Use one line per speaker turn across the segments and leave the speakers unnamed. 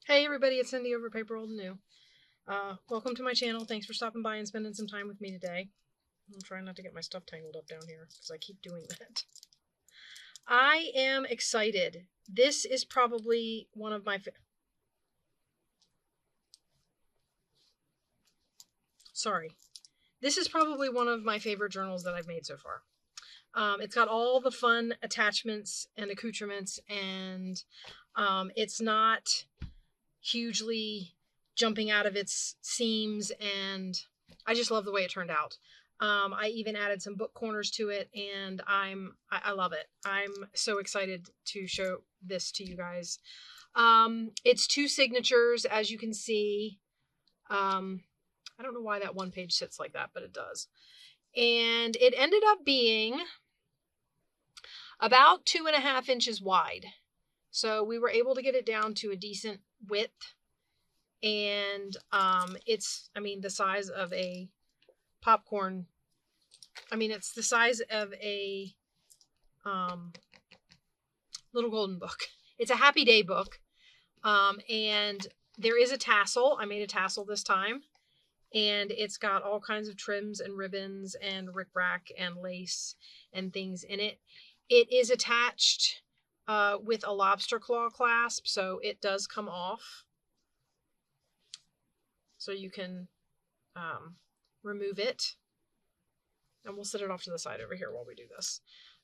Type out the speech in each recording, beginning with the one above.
Hey everybody, it's Cindy over paper.old.new. Welcome to my channel. Thanks for stopping by and spending some time with me today. I'm trying not to get my stuff tangled up down here because I keep doing that. I am excited. This is probably one of my This is probably one of my favorite journals that I've made so far. It's got all the fun attachments and accoutrements, and it's not hugely jumping out of its seams, and I just love the way it turned out. I even added some book corners to it, and I love it. I'm so excited to show this to you guys. It's 2 signatures, as you can see. I don't know why that one page sits like that, but it does. And it ended up being about 2.5 inches wide. So we were able to get it down to a decent width. And it's, the size of a popcorn. It's the size of a little golden book. It's a happy day book. And there is a tassel. I made a tassel this time. And it's got all kinds of trims and ribbons and rickrack and lace and things in it. It is attached with a lobster claw clasp, so it does come off. So you can remove it. And we'll set it off to the side over here while we do this.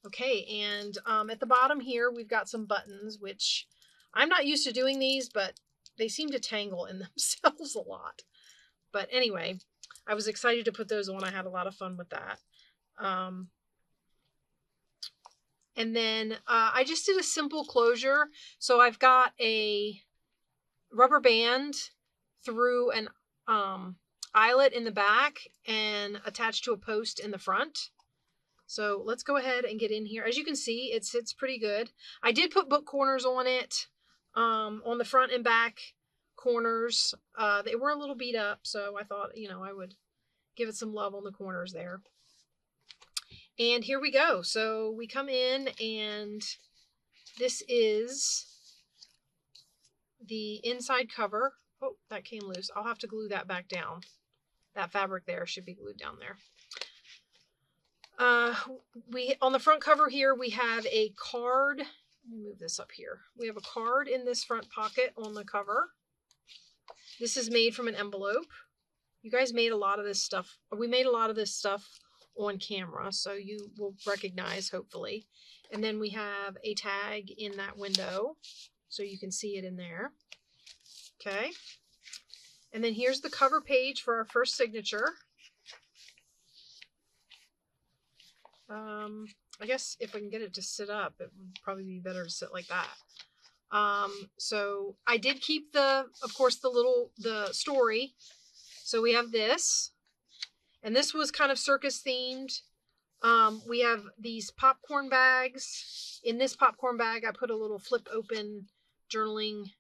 Okay, and at the bottom here, we've got some buttons, which I'm not used to doing these, but they seem to tangle in themselves a lot. But anyway, I was excited to put those on. I had a lot of fun with that. And then I just did a simple closure. So I've got a rubber band through an eyelet in the back and attached to a post in the front. So let's go ahead and get in here. As you can see, it sits pretty good. I did put book corners on it, on the front and back corners. They were a little beat up, so I thought, I would give it some love on the corners there. And here we go. So we come in, and this is the inside cover. Oh, that came loose. I'll have to glue that back down. That fabric there should be glued down there. On the front cover here, we have a card. Let me move this up here. We have a card in this front pocket on the cover. This is made from an envelope. You guys made a lot of this stuff. We made a lot of this stuff on camera, so you will recognize, hopefully. And then we have a tag in that window, so you can see it in there. Okay. And then here's the cover page for our first signature. I guess if I can get it to sit up, it would probably be better to sit like that. So I did keep of course, the story. So we have this, and this was kind of circus themed. We have these popcorn bags. In this popcorn bag, I put a little flip open journaling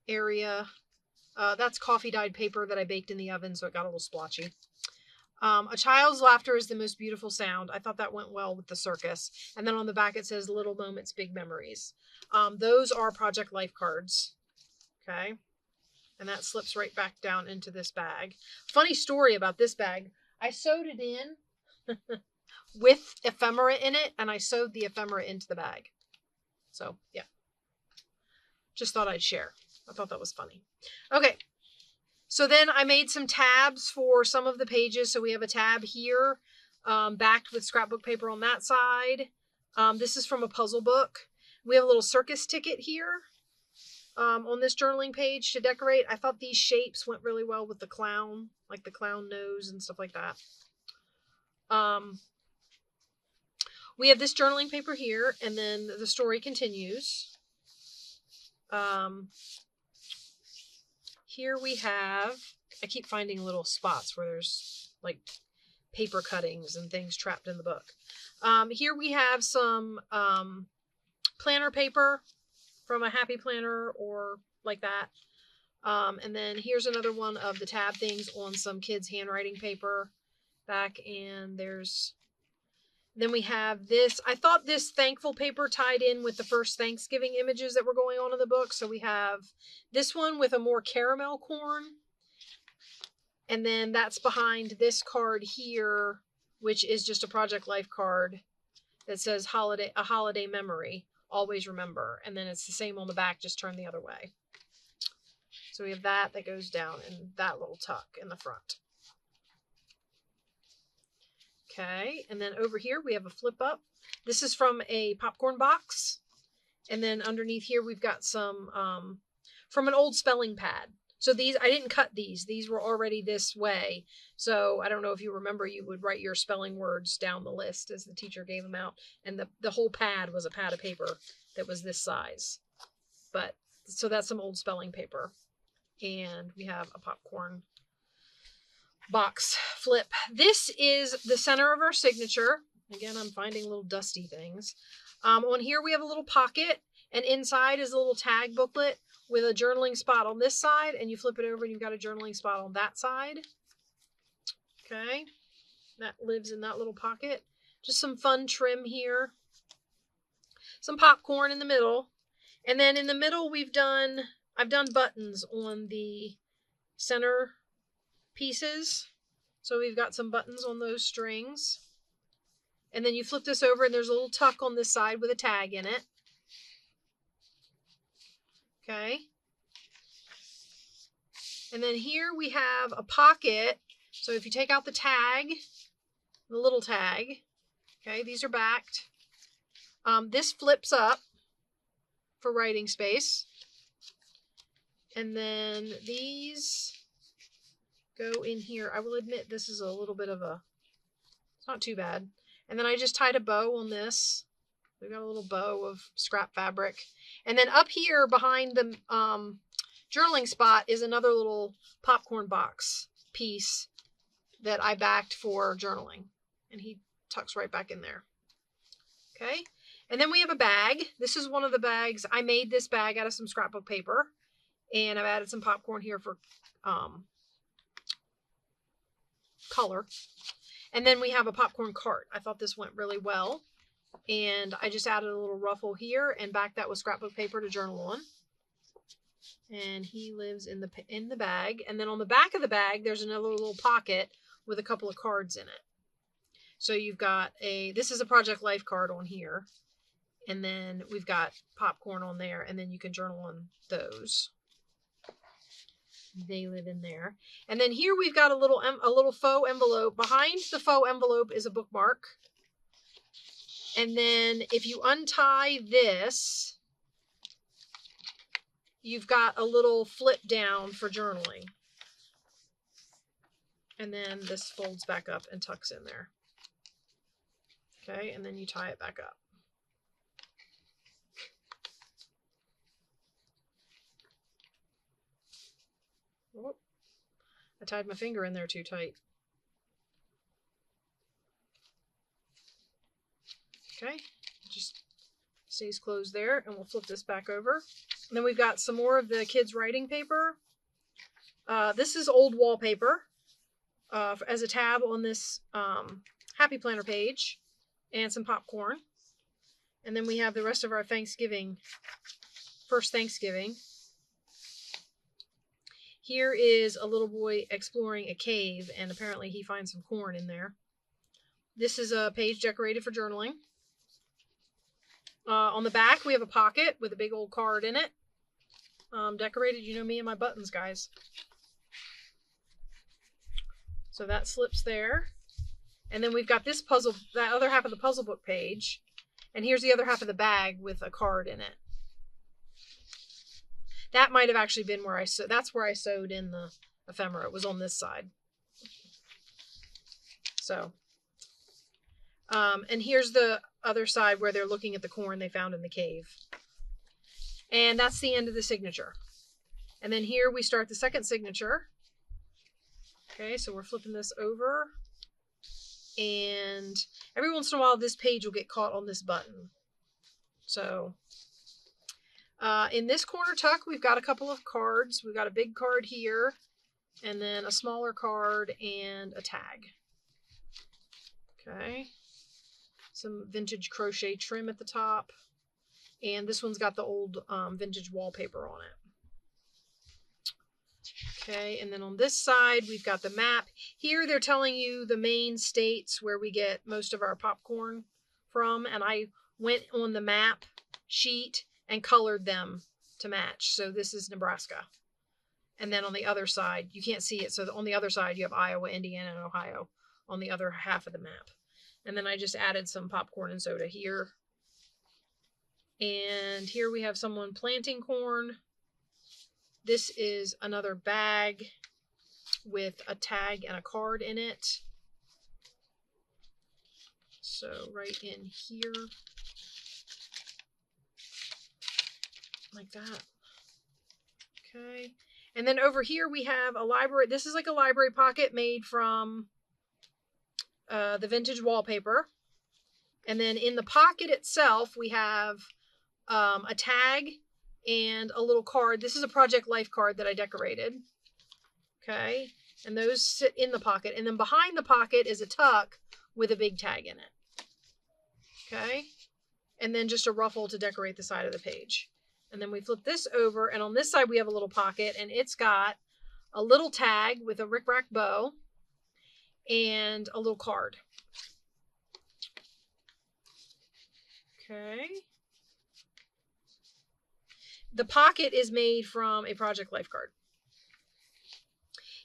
area. That's coffee dyed paper that I baked in the oven, so it got a little splotchy. A child's laughter is the most beautiful sound. I thought that went well with the circus. And then on the back it says little moments, big memories. Those are Project Life cards. Okay. And that slips right back down into this bag. Funny story about this bag. I sewed it in with ephemera in it, and I sewed the ephemera into the bag. So, yeah. Just thought I'd share. I thought that was funny. Okay. So then I made some tabs for some of the pages. So we have a tab here, backed with scrapbook paper on that side. This is from a puzzle book. We have a little circus ticket here on this journaling page to decorate. I thought these shapes went really well with the clown, like the clown nose and stuff like that. We have this journaling paper here, and then the story continues. Here we have, I keep finding little spots where there's like paper cuttings and things trapped in the book. Here we have some planner paper from a happy planner or like that. And then here's another one of the tab things on some kids' handwriting paper back, and there's Then we have this. I thought this thankful paper tied in with the first Thanksgiving images that were going on in the book. So we have this one with a more caramel corn. And then that's behind this card here, which is just a Project Life card that says a holiday memory. Always remember. And then it's the same on the back, just turned the other way. So we have that goes down in that little tuck in the front. Okay, and then over here we have a flip up. This is from a popcorn box. And then underneath here we've got some from an old spelling pad. So these, I didn't cut these. These were already this way. So I don't know if you remember, you would write your spelling words down the list as the teacher gave them out. And the whole pad was a pad of paper that was this size. But, so that's some old spelling paper. And we have a popcorn box flip. This is the center of our signature. Again, I'm finding little dusty things. On here we have a little pocket, and inside is a little tag booklet with a journaling spot on this side, and you flip it over and you've got a journaling spot on that side. Okay, that lives in that little pocket. Just some fun trim here. Some popcorn in the middle. And then in the middle I've done buttons on the center pieces. So we've got some buttons on those strings. And then you flip this over and there's a little tuck on this side with a tag in it. Okay. And then here we have a pocket. So if you take out the tag, the little tag, okay, these are backed. This flips up for writing space. And then these go in here. I will admit this is a little bit of it's not too bad. And then I just tied a bow on this. We've got a little bow of scrap fabric. And then up here behind the journaling spot is another little popcorn box piece that I backed for journaling. And he tucks right back in there. Okay. And then we have a bag. This is one of the bags. I made this bag out of some scrapbook paper. And I've added some popcorn here for color. And then we have a popcorn cart. I thought this went really well. And I just added a little ruffle here and backed that with scrapbook paper to journal on. And he lives in the bag. And then on the back of the bag, there's another little pocket with a couple of cards in it. So you've got this is a Project Life card on here. And then we've got popcorn on there. And then you can journal on those. They live in there. And then here we've got a little faux envelope. Behind the faux envelope is a bookmark. And then if you untie this, you've got a little flip down for journaling. And then this folds back up and tucks in there. Okay, and then you tie it back up. Oh, I tied my finger in there too tight. Okay, just stays closed there, and we'll flip this back over. And then we've got some more of the kids' writing paper. This is old wallpaper as a tab on this Happy Planner page, and some popcorn. And then we have the rest of our first Thanksgiving. Here is a little boy exploring a cave, and apparently he finds some corn in there. This is a page decorated for journaling. On the back, we have a pocket with a big old card in it. Decorated, you know me and my buttons, guys. So that slips there. And then we've got this puzzle, that other half of the puzzle book page. And here's the other half of the bag with a card in it. That might have actually been where that's where I sewed in the ephemera. It was on this side. So, and here's the other side where they're looking at the corn they found in the cave. And that's the end of the signature. And then here we start the second signature. Okay, so we're flipping this over. And every once in a while, this page will get caught on this button. So, in this corner tuck, we've got a couple of cards. We've got a big card here, and then a smaller card and a tag. Okay. some vintage crochet trim at the top. And this one's got the old vintage wallpaper on it. Okay, and then on this side, we've got the map. Here they're telling you the main states where we get most of our popcorn from, and I went on the map sheet and colored them to match. So this is Nebraska. And then on the other side, you can't see it, so on the other side you have Iowa, Indiana, and Ohio on the other half of the map. And then I just added some popcorn and soda here. And here we have someone planting corn. This is another bag with a tag and a card in it. So right in here, like that. Okay. And then over here we have a library. This is like a library pocket made from the vintage wallpaper. And then in the pocket itself, we have a tag and a little card. This is a Project Life card that I decorated. Okay. And those sit in the pocket. And then behind the pocket is a tuck with a big tag in it. Okay. And then just a ruffle to decorate the side of the page. And then we flip this over, and on this side we have a little pocket, and it's got a little tag with a rickrack bow and a little card. Okay. The pocket is made from a Project Life card.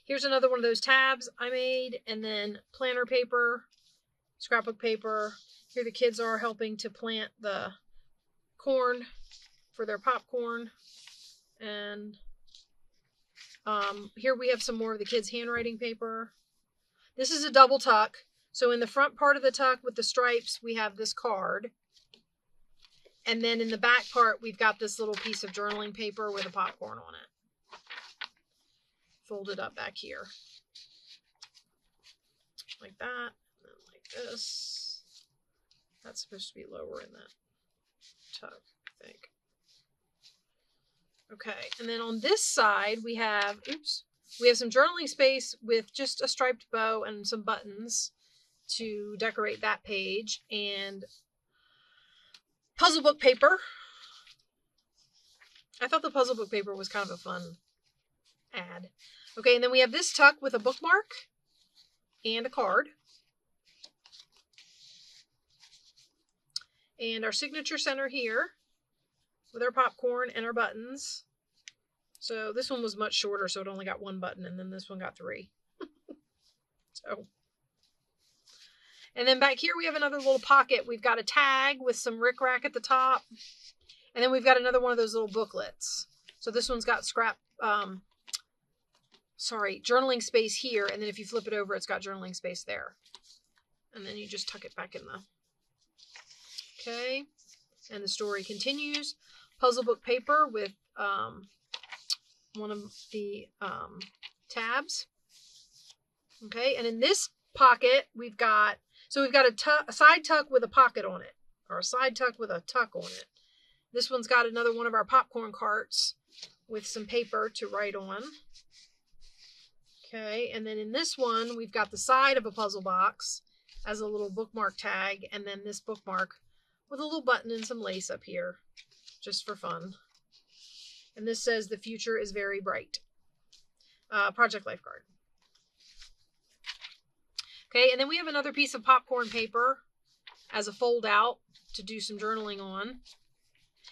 Here's another one of those tabs I made, and then planner paper, scrapbook paper. Here the kids are helping to plant the corn for their popcorn. And here we have some more of the kids' handwriting paper. This is a double tuck. So in the front part of the tuck with the stripes, we have this card. And then in the back part, we've got this little piece of journaling paper with a popcorn on it. Folded up back here. Like that. And then like this. That's supposed to be lower in that tuck, I think. Okay, and then on this side, we have some journaling space with just a striped bow and some buttons to decorate that page, and puzzle book paper. I thought the puzzle book paper was kind of a fun ad. Okay, and then we have this tuck with a bookmark and a card. And our signature center here with our popcorn and our buttons. So this one was much shorter, so it only got one button, and then this one got 3. And then back here we have another little pocket. We've got a tag with some rickrack at the top, and then we've got another one of those little booklets. So this one's got journaling space here, and then if you flip it over, it's got journaling space there. And then you just tuck it back in the... Okay, and the story continues. Puzzle book paper with one of the tabs. Okay, and in this pocket, we've got a side tuck with a pocket on it, or a side tuck with a tuck on it. This one's got another one of our popcorn carts with some paper to write on. Okay, and then in this one, we've got the side of a puzzle box as a little bookmark tag, and then this bookmark with a little button and some lace up here, just for fun. And this says, "The future is very bright." Project Life card. Okay, and then we have another piece of popcorn paper as a fold out to do some journaling on.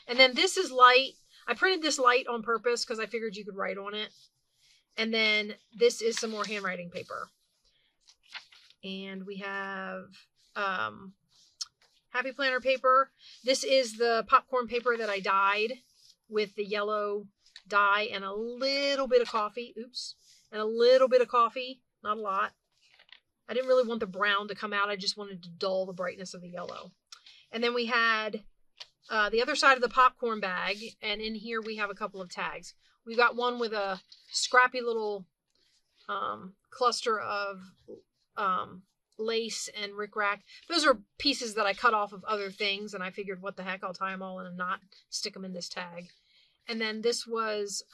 And then this is light. I printed this light on purpose because I figured you could write on it. And then this is some more handwriting paper. And we have Happy Planner paper. This is the popcorn paper that I dyed with the yellow dye and a little bit of coffee. And a little bit of coffee, not a lot. I didn't really want the brown to come out. I just wanted to dull the brightness of the yellow. And then we had the other side of the popcorn bag, and in here we have a couple of tags. We've got one with a scrappy little cluster of lace and rickrack. Those are pieces that I cut off of other things, and I figured, what the heck, I'll tie them all in a knot, stick them in this tag. And then this was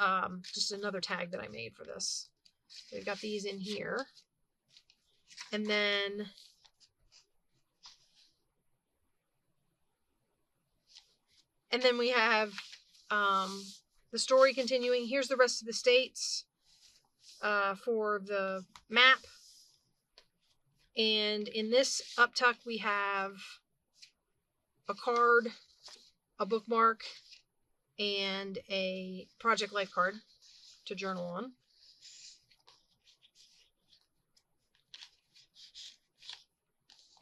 just another tag that I made for this. So we've got these in here. And then And then we have the story continuing. Here's the rest of the states for the map. And in this uptuck, we have a card, a bookmark, and a project life card to journal on.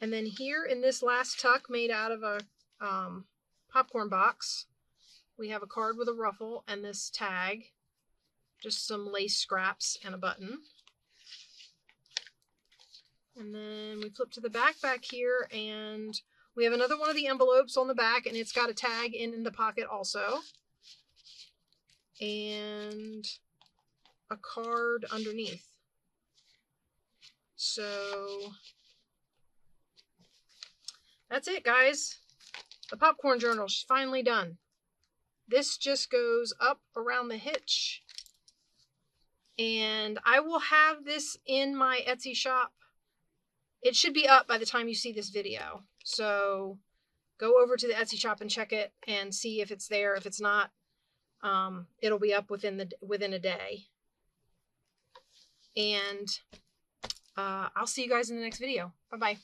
And then here in this last tuck made out of a popcorn box, we have a card with a ruffle and this tag, just some lace scraps and a button. And then we flip to the back here, and we have another one of the envelopes on the back, and it's got a tag in the pocket also. And a card underneath. So that's it, guys. The popcorn journal's finally done. This just goes up around the hitch. And I will have this in my Etsy shop. It should be up by the time you see this video. So go over to the Etsy shop and check it and see if it's there. If it's not, it'll be up within a day. And I'll see you guys in the next video. Bye-bye.